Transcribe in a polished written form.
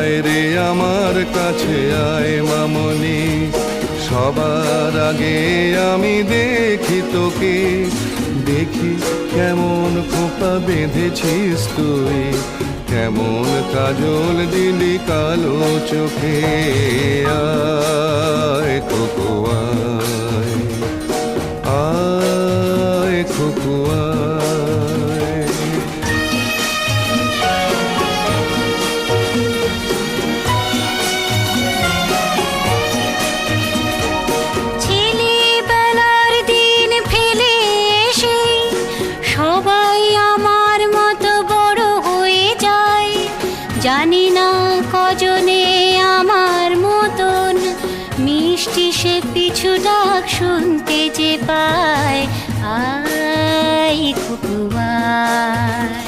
আয় রে আমার কাছে আয় মামনি, সবার আগে আমি দেখি তোকে। দেখি কেমন খোপা বেঁধেছিস তুই, কেমন কাজল দিলি কালো চোখে। আয় খোকো আয়, আয় খোকো আয়। ছেলেবেলার দিন ফেলে এসে সবাই আমার মতো বড় হয়ে যায়। জানি না কজনে আমার মতন মিষ্টি সে পিছু ডাক শুনতে যে পায়। আয় খুকু আয়।